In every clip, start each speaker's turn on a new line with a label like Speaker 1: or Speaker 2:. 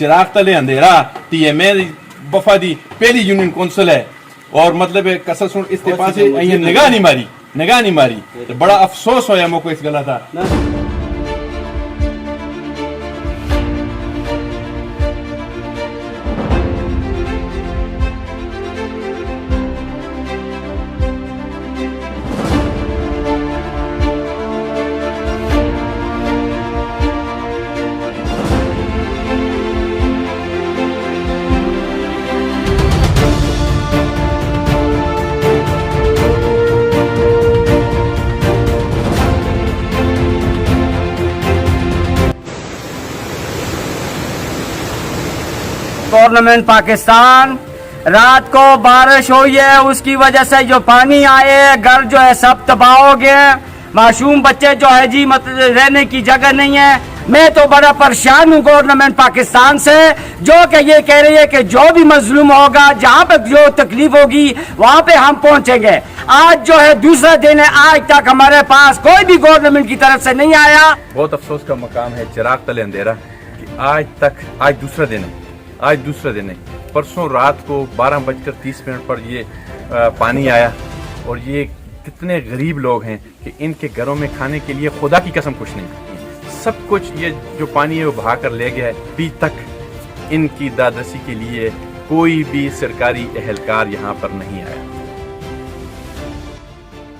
Speaker 1: चिराग तले अंधेरा ती है मैं वफादी पहली यूनियन कौंसिल है और मतलब कसर सुन इस्तीफा से ये निगाह नहीं मारी तो बड़ा अफसोस होया मुझको इस गला था
Speaker 2: गवर्नमेंट पाकिस्तान रात को बारिश हुई है, उसकी वजह से जो पानी आए घर जो है सब तबाह हो गए, मासूम बच्चे जो है जी मतलब रहने की जगह नहीं है। मैं तो बड़ा परेशान हूँ गवर्नमेंट पाकिस्तान से जो कि ये कह रही है कि जो भी मजलूम होगा जहाँ पे जो तकलीफ होगी वहाँ पे हम पहुँचेंगे। आज जो है दूसरा दिन है, आज तक हमारे पास कोई भी गवर्नमेंट की तरफ से नहीं आया।
Speaker 1: बहुत अफसोस का मकाम है चिराग तले अंधेरा कि आज दूसरा दिन है। परसों रात को 12:30 पर ये पानी आया और ये कितने गरीब लोग हैं कि इनके घरों में खाने के लिए खुदा की कसम कुछ नहीं, सब कुछ ये जो पानी है वो बहा कर ले गया है। अभी तक इनकी दादरसी के लिए कोई भी सरकारी एहलकार यहाँ पर नहीं आया।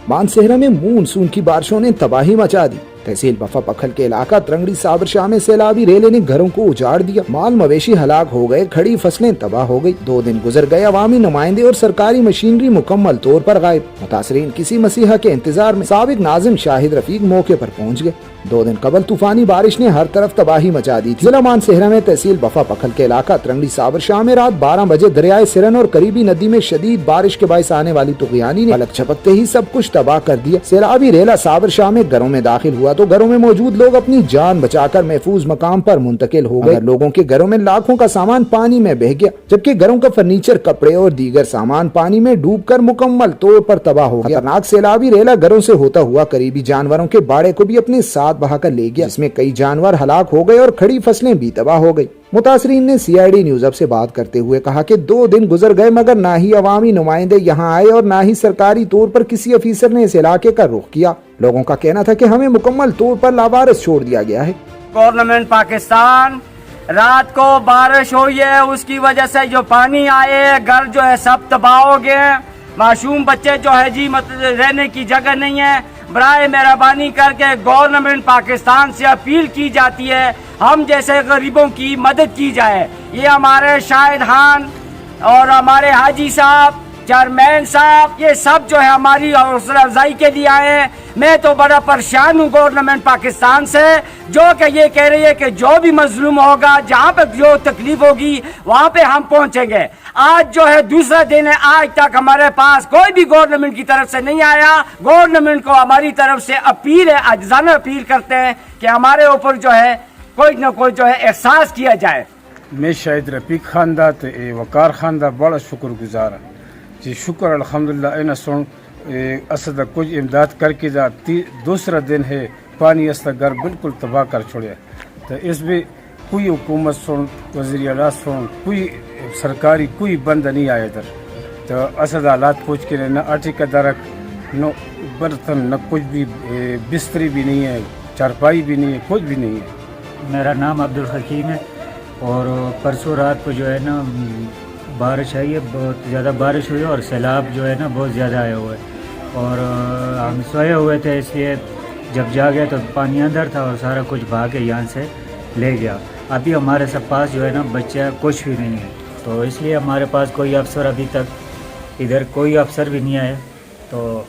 Speaker 3: मानसेहरा में मानसून की बारिशों ने तबाही मचा दी। तहसील बफा पखल के इलाका तरंगड़ी साबर शाह में सैलाबी रेले ने घरों को उजाड़ दिया, माल मवेशी हलाक हो गए, खड़ी फसलें तबाह हो गई। 2 दिन गुजर गए, अवामी नुमाइंदे और सरकारी मशीनरी मुकम्मल तौर पर गायब। मुतासरीन किसी मसीहा के इंतजार में साबिक नाजिम शाहिद रफीक मौके पर पहुँच गए। 2 दिन कबल तूफानी बारिश ने हर तरफ तबाही मचा दी थी। जिला मानसेहरा में तहसील बफा पखल के इलाका तरंगड़ी साबर शाह में रात 12 बजे दरियाए सिरन और करीबी नदी में शदीद बारिश के बायस आने वाली तुगयानी ने पलक झपकते ही सब कुछ तबाह कर दिया। सैलाबी रेला साबर शाह में घरों में दाखिल हुआ तो घरों में मौजूद लोग अपनी जान बचाकर महफूज मकाम पर मुंतकिल हो गए। लोगों के घरों में लाखों का सामान पानी में बह गया, जबकि घरों का फर्नीचर, कपड़े और दीगर सामान पानी में डूबकर मुकम्मल तौर पर तबाह हो गया। खतरनाक सैलाबी रेला घरों से होता हुआ करीबी जानवरों के बाड़े को भी अपने साथ बहाकर ले गया, जिसमें कई जानवर हलाक हो गए और खड़ी फसलें भी तबाह हो गई। मुतासरीन ने CID न्यूज अब से बात करते हुए कहा कि 2 दिन गुजर गए मगर ना ही अवामी नुमाइंदे यहाँ आए और ना ही सरकारी तौर पर किसी अफीसर ने इस इलाके का रुख किया। लोगों का कहना था कि हमें मुकम्मल तौर पर लावारिस छोड़ दिया गया है।
Speaker 2: गवर्नमेंट पाकिस्तान रात को बारिश हुई है, उसकी वजह से जो पानी आए घर जो है सब तबाह हो गए, मासूम बच्चे जो है जी मतलब रहने की जगह नहीं है। बराए मेहरबानी करके गवर्नमेंट पाकिस्तान से अपील की जाती है हम जैसे गरीबों की मदद की जाए। ये हमारे शाहिद खान और हमारे हाजी साहब, चेयरमैन साहब, ये सब जो है हमारी हौसला अफजाई के लिए आए हैं। मैं तो बड़ा परेशान हूँ गवर्नमेंट पाकिस्तान से जो कि ये कह रही है कि जो भी मजलूम होगा जहाँ पे जो तकलीफ होगी वहाँ पे हम पहुँचेंगे। आज जो है दूसरा दिन है, आज तक हमारे पास कोई भी गवर्नमेंट की तरफ से नहीं आया। गवर्नमेंट को हमारी तरफ से अपील है, आजिज़ाना अपील करते हैं कि हमारे ऊपर जो है कोई न कोई जो है एहसास किया जाए।
Speaker 4: मैं शाहिद रफीक खान दा ते वकार खान दा बड़ा शुक्रगुजार जी। शुक्र अल्हम्दुलिल्लाह इन सुन असद कुछ इमदाद करके जा। दूसरा दिन है पानी असद घर बिल्कुल तबाह कर छोड़े। तो इस भी कोई हुकूमत सुन, वज़ीर आला सुन, कोई सरकारी कोई बंद नहीं आया इधर। तो असद हालात पूछ के न आटे का दरक, न बर्तन, न कुछ भी, बिस्तरी भी नहीं है, चारपाई भी नहीं है, कुछ भी नहीं है।
Speaker 5: मेरा नाम अब्दुल हकीम है और परसों रात को जो है ना बारिश आई है, बहुत ज़्यादा बारिश हुई और सैलाब जो है ना बहुत ज़्यादा आया हुआ है और हम सोए हुए थे, इसलिए जब जागे तो पानी अंदर था और सारा कुछ भाग के यहाँ से ले गया। अभी हमारे सब पास जो है ना बच्चा कुछ भी नहीं है, तो इसलिए हमारे पास कोई अफसर अभी तक इधर कोई अफसर भी नहीं आया। तो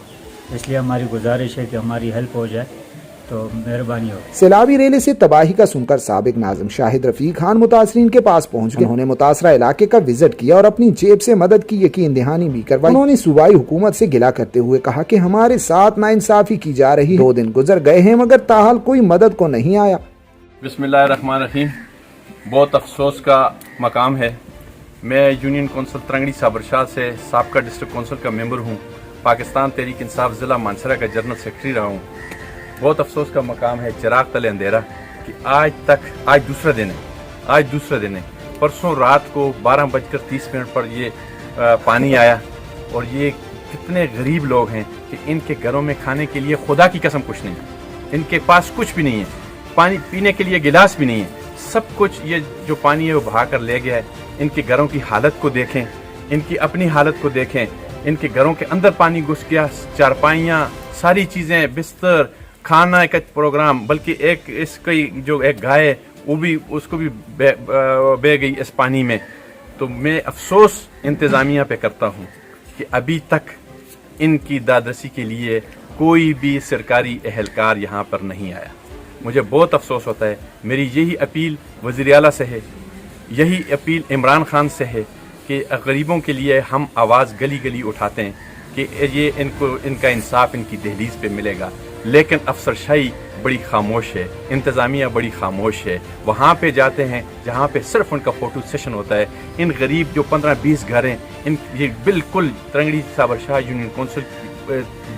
Speaker 5: इसलिए हमारी गुजारिश है कि हमारी हेल्प हो जाए तो मेहरबानी हो।
Speaker 3: सैलाबी रेले से तबाही का सुनकर साबिक नाजिम शाहिद रफीक खान मुतासरीन के पास पहुंच गए। उन्होंने मुतासरा इलाके का विजिट किया और अपनी जेब से मदद की यकीन दहानी भी करवाई। उन्होंने सूबाई हुकूमत से गिला करते हुए कहा कि हमारे साथ नाइंसाफी की जा रही। 2 दिन गुजर गए हैं मगर ताहाल कोई मदद को नहीं आया।
Speaker 1: बिस्मिल्लाहिर्रहमानिर्रहीम। बहुत अफसोस का मकाम है। मैं यूनियन कौंसिल तरंगड़ी साबर शाह से साबका डिस्ट्रिक्ट कौंसिल का मेंबर हूँ, पाकिस्तान तहरीक इंसाफ ज़िला मानसरा का जनरल सेक्रेटरी रहा हूँ। बहुत अफसोस का मकाम है चिराग तले अंधेरा कि आज दूसरा दिन है। परसों रात को 12:30 पर ये पानी आया और ये कितने गरीब लोग हैं कि इनके घरों में खाने के लिए खुदा की कसम कुछ नहीं है, इनके पास कुछ भी नहीं है, पानी पीने के लिए गिलास भी नहीं है, सब कुछ ये जो पानी है वो बहा कर ले गया है। इनके घरों की हालत को देखें, इनकी अपनी हालत को देखें, इनके घरों के अंदर पानी घुस गया, चारपाइयाँ, सारी चीज़ें, बिस्तर, खाना का प्रोग्राम, बल्कि एक इसकी जो एक गाय है वो भी, उसको भी बह गई इस पानी में। तो मैं अफसोस इंतज़ामिया पे करता हूँ कि अभी तक इनकी दादरसी के लिए कोई भी सरकारी एहलकार यहाँ पर नहीं आया। मुझे बहुत अफसोस होता है। मेरी यही अपील वज़ीर आला से है, यही अपील इमरान खान से है कि गरीबों के लिए हम आवाज़ गली गली उठाते हैं कि ये इनका इंसाफ इनकी दहलीज पे मिलेगा, लेकिन अफसरशाही बड़ी खामोश है, इंतज़ामिया बड़ी खामोश है। वहाँ पे जाते हैं जहाँ पे सिर्फ उनका फ़ोटो सेशन होता है। इन गरीब जो 15-20 घर हैं, इन ये बिल्कुल तरंगड़ी साबर शाह यूनियन कौंसिल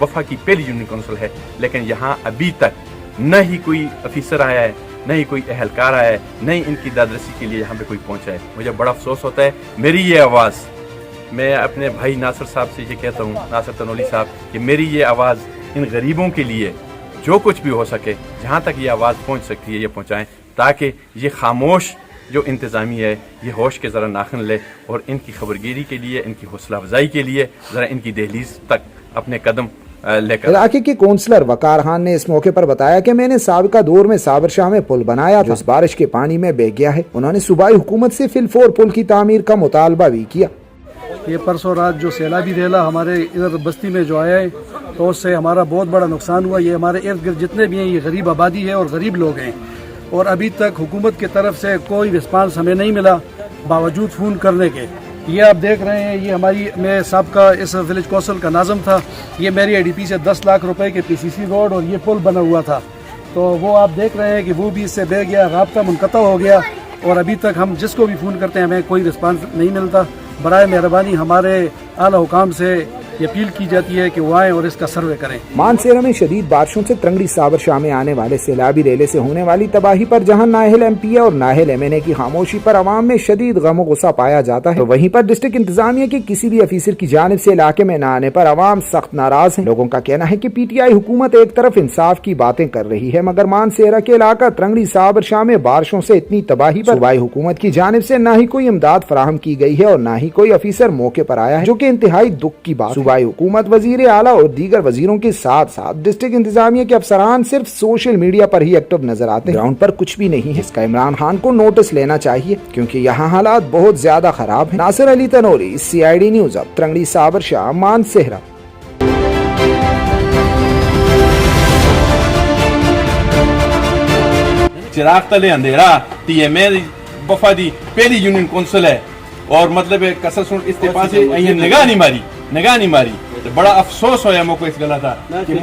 Speaker 1: वफा की पहली यूनियन कौंसिल है, लेकिन यहाँ अभी तक न ही कोई अफीसर आया है, न ही कोई एहलकार आया है, न ही इनकी दादरसी के लिए यहाँ पे कोई पहुँचा है। मुझे बड़ा अफसोस होता है। मेरी ये आवाज़, मैं अपने भाई नासिर साहब से ये कहता हूँ, नासिर तनोली साहब, कि मेरी ये आवाज़ इन गरीबों के लिए जो कुछ भी हो सके, जहाँ तक ये आवाज़ पहुँच सकती है ये पहुँचाएँ, ताकि ये खामोश जो इंतज़ामिया है ये होश के ज़रा नाखन ले और इनकी खबरगिरी के लिए, इनकी हौसला अफजाई के लिए ज़रा इनकी दहलीज तक अपने कदम लेकर।
Speaker 3: इलाके के कौंसलर वकार खान ने इस मौके पर बताया कि मैंने साबिका दौर में साबर शाह में पुल बनाया जो इस बारिश के पानी में बह गया है। उन्होंने सूबाई हुकूमत से फिलफौर पुल की तामीर का मुतालबा भी किया।
Speaker 6: ये परसों रात जो सैलाबी रेला हमारे इधर बस्ती में जो आया है, तो उससे हमारा बहुत बड़ा नुकसान हुआ। ये हमारे इर्द गिर्द जितने भी हैं ये गरीब आबादी है और गरीब लोग हैं, और अभी तक हुकूमत की तरफ से कोई रिस्पांस हमें नहीं मिला बावजूद फ़ोन करने के। ये आप देख रहे हैं, ये हमारी, मैं सबका इस विलेज कौंसिल का नाज़म था, ये मेरी ADP से 10 लाख रुपए के PCC रोड और ये पुल बना हुआ था, तो वो आप देख रहे हैं कि वो भी इससे बह गया, राब्ता मुनक़ता हो गया, और अभी तक हम जिसको भी फ़ोन करते हैं हमें कोई रिस्पांस नहीं मिलता। बराए मेहरबानी हमारे आला हुकाम से ये अपील की जाती है कि वो आएँ और इसका सर्वे करें।
Speaker 3: मानसेरा में शदीद बारिशों से तरंगड़ी साबर शाह में आने वाले सैलाबी रेले से होने वाली तबाही पर जहां नाहिल MP और नाहिल MNA की खामोशी पर अवाम में शदीद गम और गुस्सा पाया जाता है, तो वहीं पर डिस्ट्रिक्ट इंतजामिया के किसी भी अफीसर की जानिब से इलाके में न आने पर अवाम सख्त नाराज है। लोगों का कहना है कि PTI हुकूमत एक तरफ इंसाफ की बातें कर रही है, मगर मानसेरा के इलाका तरंगड़ी साबर शाह में बारिशों से इतनी तबाही पर सूबाई हुकूमत की जानिब से न ही कोई इमदाद फराहम की गई है और न ही कोई अफीसर मौके पर आया है, जो की इंतहाई दुख की बात। सूबाई हुकूमत, वजीर आला और दीगर वजीरों के साथ साथ डिस्ट्रिक्ट इंतजामिया के अफसरान सिर्फ सोशल मीडिया पर ही एक्टिव नजर आते हैं, ग्राउंड पर कुछ भी नहीं है। इसका इमरान खान को नोटिस लेना चाहिए, क्योंकि यहाँ हालात बहुत ज्यादा खराब है। नासिर अली तनोली, CID न्यूज़, अब तरंगड़ी साबर शाह, मानसेरा।
Speaker 1: चिराग तले अंधेरा TMA वफा दी पहली यूनियन कौंसिल है, और मतलब कसर सुन इस्तीफा से निगाह नहीं मारी, तो बड़ा अफसोस होया मुझको इस गला था कि